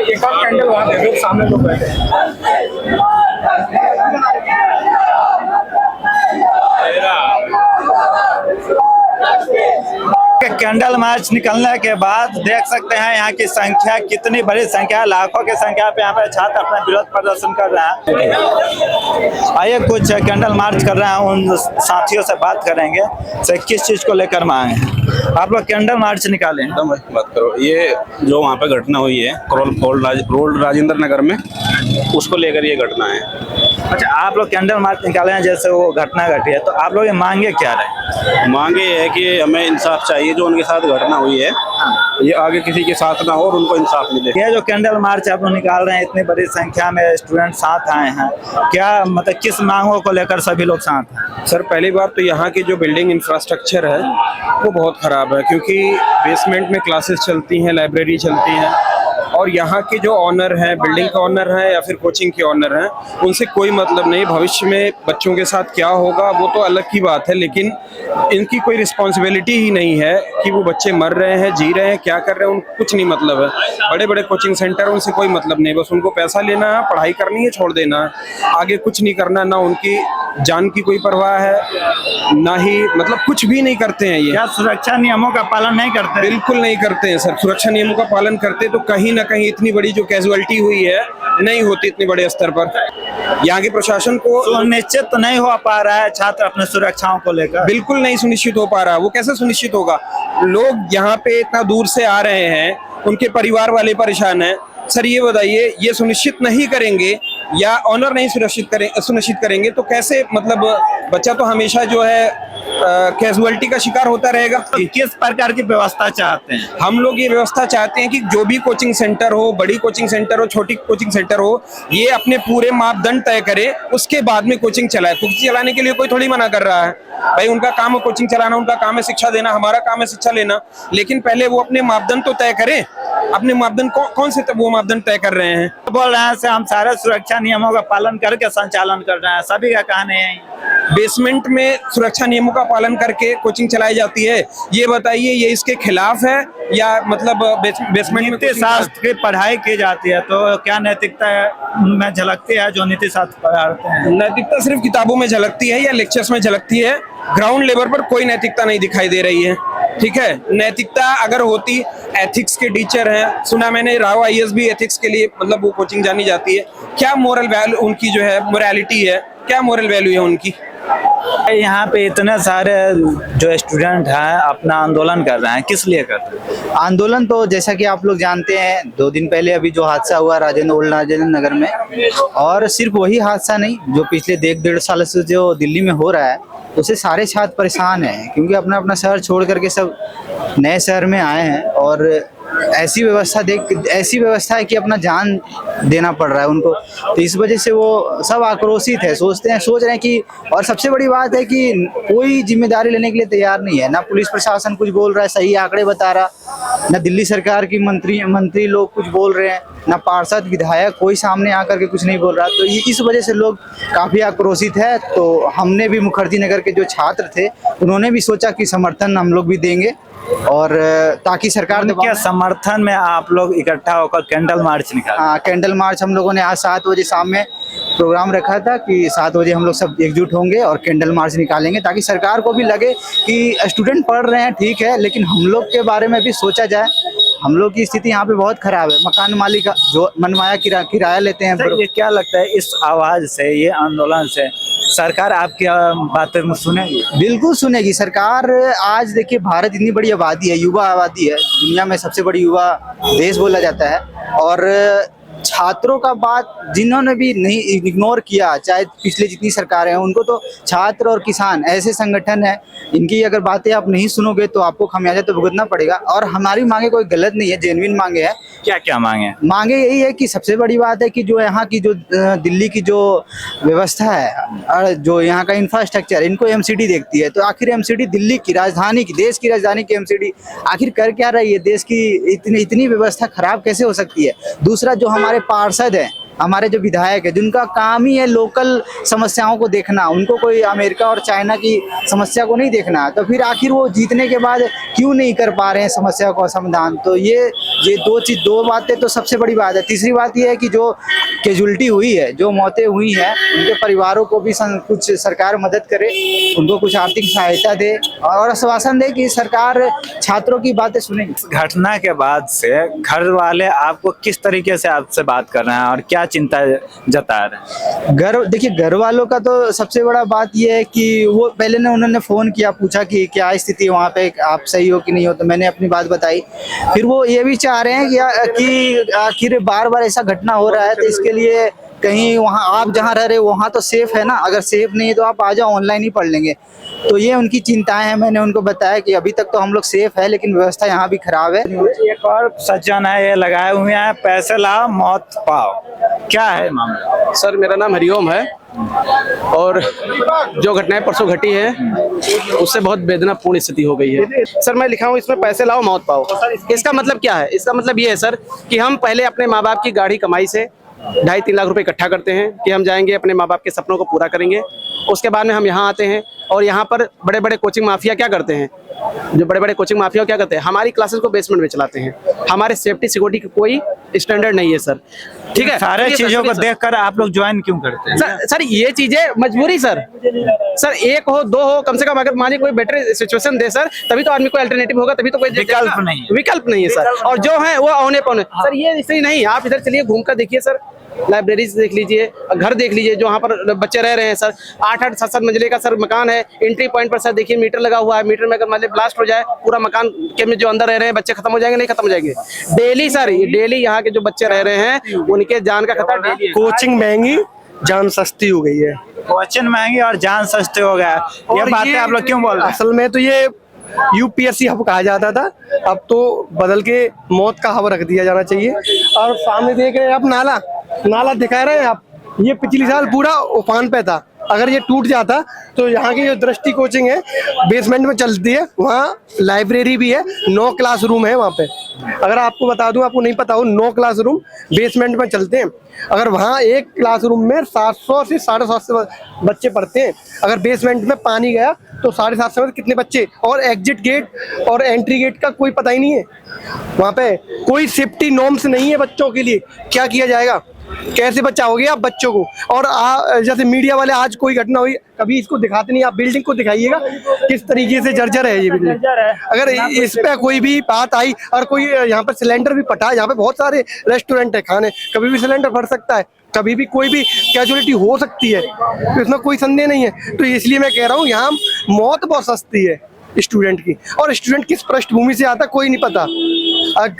एक और कैंडल वहाँ दे दो, सामने लोग बैठे कैंडल मार्च निकलने के बाद देख सकते हैं यहाँ की संख्या कितनी बड़ी संख्या, लाखों की संख्या पे यहाँ पे छात्र अपना विरोध प्रदर्शन कर रहे हैं। आइए कुछ कैंडल मार्च कर रहे हैं उन साथियों से बात करेंगे से किस चीज को लेकर मांगे हैं। आप लोग कैंडल मार्च निकाले बात करो। ये जो वहाँ पे घटना हुई है रोड राजेंद्र नगर में, उसको लेकर ये घटना है। अच्छा, आप लोग कैंडल मार्च निकाले हैं जैसे वो घटना घटी है, तो आप लोग ये मांगे क्या रहे? मांगे है कि हमें इंसाफ चाहिए, जो उनके साथ घटना हुई है ये आगे किसी के साथ ना हो और उनको इंसाफ मिले। ये जो कैंडल मार्च आप लोग निकाल रहे हैं, इतनी बड़ी संख्या में स्टूडेंट साथ आए हैं, क्या मतलब किस मांगों को लेकर सभी लोग साथ हैं? सर, पहली बात तो यहाँ की जो बिल्डिंग इंफ्रास्ट्रक्चर है वो बहुत ख़राब है, क्योंकि बेसमेंट में क्लासेस चलती हैं, लाइब्रेरी चलती हैं, और यहाँ के जो ऑनर हैं, बिल्डिंग का ऑनर है या फिर कोचिंग के ऑनर हैं, उनसे कोई मतलब नहीं। भविष्य में बच्चों के साथ क्या होगा वो तो अलग की बात है, लेकिन इनकी कोई रिस्पॉन्सिबिलिटी ही नहीं है कि वो बच्चे मर रहे हैं, जी रहे हैं, क्या कर रहे हैं, उनको कुछ नहीं मतलब है। बड़े बड़े कोचिंग सेंटर, उनसे कोई मतलब नहीं, बस उनको पैसा लेना है, पढ़ाई करनी है, छोड़ देना है, आगे कुछ नहीं करना। ना उनकी जान की कोई परवाह है, ना ही मतलब कुछ भी नहीं करते हैं ये। क्या सुरक्षा नियमों का पालन नहीं करते? बिल्कुल नहीं करते हैं सर। सुरक्षा नियमों का पालन करते तो कहीं ना कहीं इतनी बड़ी जो कैजुअलिटी हुई है नहीं होती इतने बड़े स्तर पर। यहाँ के प्रशासन को सुनिश्चित तो नहीं हो पा रहा है छात्र अपने सुरक्षाओं को लेकर, बिल्कुल नहीं सुनिश्चित हो पा रहा। वो कैसे सुनिश्चित होगा? लोग यहाँ पे इतना दूर से आ रहे हैं, उनके परिवार वाले परेशान हैं। सर ये बताइए, ये सुनिश्चित नहीं करेंगे या ऑनर नहीं सुनिश्चित करेंगे तो कैसे, मतलब बच्चा तो हमेशा जो है कैजुअलिटी का शिकार होता रहेगा। किस प्रकार की व्यवस्था चाहते हैं? हम लोग ये व्यवस्था चाहते हैं कि जो भी कोचिंग सेंटर हो, बड़ी कोचिंग सेंटर हो, छोटी कोचिंग सेंटर हो, ये अपने पूरे मापदंड तय करे, उसके बाद में कोचिंग चलाए। कोचिंग चलाने के लिए कोई थोड़ी मना कर रहा है भाई, उनका काम है कोचिंग चलाना, उनका काम है शिक्षा देना, हमारा काम है शिक्षा लेना, लेकिन पहले वो अपने मापदंड तो तय करें। अपने मापदंड कौन से वो मापदंड तय कर रहे हैं? बोल रहे हैं से हम सारे सुरक्षा नियमों का पालन करके संचालन कर रहे हैं, सभी का कहना है। बेसमेंट में सुरक्षा नियमों का पालन करके कोचिंग चलाई जाती है, ये बताइए, ये इसके खिलाफ है या मतलब बेसमेंट में शास्त्र की पढ़ाई की जाती है तो क्या नैतिकता में झलकती है जो नीति शास्त्र पढ़ाते हैं? नैतिकता सिर्फ किताबों में झलकती है या लेक्चर्स में झलकती है, ग्राउंड लेवल पर कोई नैतिकता नहीं दिखाई दे रही है। ठीक है, नैतिकता अगर होती, एथिक्स के टीचर हैं, सुना मैंने राव आईएएस भी एथिक्स के लिए मतलब वो कोचिंग जानी जाती है। क्या मोरल वैल्यू उनकी जो है, मोरालिटी है, क्या मोरल वैल्यू है उनकी? यहाँ पे इतने सारे जो स्टूडेंट हैं अपना आंदोलन कर रहे हैं, किस लिए कर रहे हैं आंदोलन? तो जैसा कि आप लोग जानते हैं, 2 दिन पहले अभी जो हादसा हुआ ओल्ड राजेंद्र नगर में, और सिर्फ वही हादसा नहीं, जो पिछले 1-1.5 साल से जो दिल्ली में हो रहा है, उससे सारे छात्र परेशान हैं, क्योंकि अपना अपना शहर छोड़ करके सब नए शहर में आए हैं, और ऐसी व्यवस्था है कि अपना जान देना पड़ रहा है उनको। तो इस वजह से वो सब आक्रोशित है, सोच रहे हैं कि, और सबसे बड़ी बात है कि कोई जिम्मेदारी लेने के लिए तैयार नहीं है। ना पुलिस प्रशासन कुछ बोल रहा है, सही आंकड़े बता रहा, ना दिल्ली सरकार की मंत्री लोग कुछ बोल रहे हैं, ना पार्षद विधायक कोई सामने आकर के कुछ नहीं बोल रहा। तो ये इस वजह से लोग काफी आक्रोशित है। तो हमने भी मुखर्जी नगर के जो छात्र थे, उन्होंने भी सोचा कि समर्थन हम लोग भी देंगे, और ताकि सरकार ने क्या समर्थन में आप लोग इकट्ठा होकर कैंडल मार्च निकाला? हाँ, कैंडल मार्च हम लोगों ने आज 7 बजे शाम में प्रोग्राम रखा था कि 7 बजे हम लोग सब एकजुट होंगे और कैंडल मार्च निकालेंगे, ताकि सरकार को भी लगे कि स्टूडेंट पढ़ रहे हैं ठीक है, लेकिन हम लोग के बारे में भी सोचा जाए। हम लोग की स्थिति यहाँ पे बहुत खराब है, मकान मालिक जो मनमाया किराया लेते हैं। ये क्या लगता है इस आवाज से, ये आंदोलन से सरकार आपकी बातें सुनेगी? बिल्कुल सुनेगी सरकार। आज देखिए, भारत इतनी बड़ी आबादी है, युवा आबादी है, दुनिया में सबसे बड़ी युवा देश बोला जाता है, और छात्रों का बात जिन्होंने भी नहीं इग्नोर किया, चाहे पिछले जितनी सरकारें हैं, उनको तो छात्र और किसान ऐसे संगठन है, इनकी अगर बातें आप नहीं सुनोगे तो आपको खमियाजा तो भुगतना पड़ेगा। और हमारी मांगे कोई गलत नहीं है, जेन्युइन मांगे हैं। क्या क्या मांगे? मांगे यही है कि सबसे बड़ी बात है कि जो यहाँ की जो दिल्ली की जो व्यवस्था है और जो यहाँ का इंफ्रास्ट्रक्चर, इनको एमसीडी देखती है। तो आखिर एमसीडी दिल्ली की राजधानी की, देश की राजधानी की एमसीडी आखिर कर क्या रही है? देश की इतनी व्यवस्था खराब कैसे हो सकती है? दूसरा, जो हमारे पार्षद हैं, हमारे जो विधायक है जिनका काम ही है लोकल समस्याओं को देखना, उनको कोई अमेरिका और चाइना की समस्या को नहीं देखना, तो फिर आखिर वो जीतने के बाद क्यों नहीं कर पा रहे हैं समस्या का समाधान। तो ये दो बातें तो सबसे बड़ी बात है। तीसरी बात ये है कि जो कैजुअलिटी हुई है, जो मौतें हुई हैं, उनके परिवारों को भी कुछ सरकार मदद करे, उनको कुछ आर्थिक सहायता दे और आश्वासन दे कि सरकार छात्रों की बातें सुनेगी। घटना के बाद से घर वाले आपको किस तरीके से आपसे बात कर रहे हैं और क्या चिंता जता रहे हैं? देखिए घर वालों का तो सबसे बड़ा बात यह है कि वो पहले ने उन्होंने फ़ोन किया, पूछा कि क्या स्थिति वहाँ पे, आप सही हो कि नहीं हो, तो मैंने अपनी बात बताई। फिर वो ये भी चाह रहे हैं कि आखिर बार बार ऐसा घटना हो रहा है तो इसके लिए कहीं वहाँ आप जहाँ रह रहे हो वहाँ तो सेफ है ना, अगर सेफ नहीं है तो आप आ जाओ, ऑनलाइन ही पढ़ लेंगे। तो ये उनकी चिंताएं हैं। मैंने उनको बताया कि अभी तक तो हम लोग सेफ है लेकिन व्यवस्था यहाँ भी खराब है। एक और सज्जन है, ये लगाए हुए हैं पैसे लाओ मौत पाओ, क्या है मामला? सर मेरा नाम हरिओम है और जो घटनाएं परसों घटी है उससे बहुत वेदनापूर्ण स्थिति हो गई है। सर मैं लिखा हूँ इसमें पैसे लाओ मौत पाओ। इसका मतलब क्या है? इसका मतलब ये है सर कि हम पहले अपने माँ बाप की गाढ़ी कमाई से 2.5-3 लाख रुपए इकट्ठा करते हैं कि हम जाएंगे अपने माँ बाप के सपनों को पूरा करेंगे। उसके बाद में हम यहाँ आते हैं और यहाँ पर बड़े बड़े कोचिंग माफिया क्या करते हैं, जो बड़े बड़े कोचिंग माफिया क्या करते हैं, हमारी क्लासेस को बेसमेंट में चलाते हैं। हमारे सेफ्टी सिक्योरिटी का कोई स्टैंडर्ड नहीं है सर, ठीक है। सारे चीजों को देखकर आप लोग ज्वाइन क्यों करते हैं? सर ये चीजें मजबूरी सर एक हो दो हो, कम से कम अगर मानिए कोई बेटर सिचुएशन दे सर, तभी तो आदमी को अल्टरनेटिव होगा, तभी तो कोई विकल्प नहीं है सर। और जो है वो औने पौने सर, ये इसलिए नहीं। आप इधर चलिए घूम कर देखिए सर, लाइब्रेरी देख लीजिए, घर देख लीजिए जो वहाँ पर बच्चे रह रहे हैं सर। 8-8 7-7 मंजिले का सर मकान है। एंट्री पॉइंट पर सर देखिए मीटर लगा हुआ है। मीटर में अगर मान लीजिए ब्लास्ट हो जाए, पूरा मकान के में जो अंदर रह रहे हैं बच्चे खत्म हो जाएंगे, नहीं खत्म हो जाएंगे। डेली सर डेली यहाँ के जो बच्चे रह रहे हैं उनके जान का खतरा डेली है। कोचिंग महंगी, जान सस्ती हो गई है। कोचिंग महंगी और जान सस्ते हो गया, ये बातें आप लोग क्यों बोल रहे हैं? असल में तो ये यूपीएससी हब कहा जाता था, अब तो बदल के मौत का हब रख दिया जाना चाहिए। और सामने देख रहे हैं आप नाला दिखा रहे हैं आप, ये पिछली साल पूरा उफान पे था। अगर ये टूट जाता तो यहाँ की जो दृष्टि कोचिंग है बेसमेंट में चलती है, वहाँ लाइब्रेरी भी है, 9 क्लासरूम है वहाँ पे। अगर आपको बता दूं, आपको नहीं पता हो, 9 क्लासरूम बेसमेंट में चलते हैं। अगर वहाँ एक क्लासरूम में 700 से 750 बच्चे पढ़ते हैं, अगर बेसमेंट में पानी गया तो 750 में कितने बच्चे, और एग्जिट गेट और एंट्री गेट का कोई पता ही नहीं है। वहाँ पे कोई सेफ्टी नॉर्म्स नहीं है बच्चों के लिए। क्या किया जाएगा, कैसे बचाओगे आप बच्चों को? और जैसे मीडिया वाले आज कोई घटना हुई, कभी इसको दिखाते नहीं। आप बिल्डिंग को दिखाइएगा किस तरीके से जर्जर है ये बिल्डिंग। अगर इस पे कोई भी बात आई और कोई यहाँ पर सिलेंडर भी फटा, यहाँ पे बहुत सारे रेस्टोरेंट है, खाने, कभी भी सिलेंडर फट सकता है, कभी भी कोई भी कैजुअलिटी हो सकती है, तो इसमें कोई संदेह नहीं है। तो इसलिए मैं कह रहा हूँ यहाँ मौत बहुत सस्ती है स्टूडेंट की। और स्टूडेंट किस पृष्ठभूमि से आता कोई नहीं पता,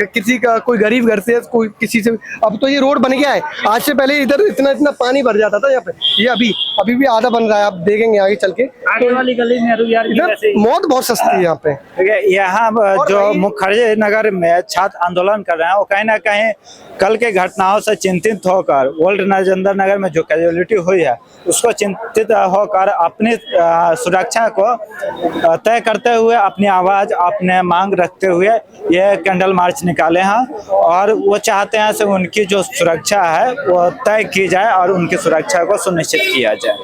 किसी का कोई गरीब घर से, कोई किसी से। अब तो ये रोड बन गया है, आज से पहले इधर इतना पानी भर जाता था यहाँ पे। ये अभी भी आधा बन रहा है, आप देखेंगे आगे चल के। आगे वाली गली में इधर मौत बहुत सस्ती है यहाँ पे। यहाँ जो मुखर्जी नगर में छात्र आंदोलन कर रहे हैं, वो कहीं ना कहीं कल के घटनाओं से चिंतित होकर, ओल्ड राजेंद्र नगर में जो कैजुअलिटी हुई है उसको चिंतित होकर अपनी सुरक्षा को तय करते हुए, अपनी आवाज, अपने मांग रखते हुए ये कैंडल मार्च निकाले हैं। और वो चाहते हैं कि उनकी जो सुरक्षा है वो तय की जाए और उनकी सुरक्षा को सुनिश्चित किया जाए।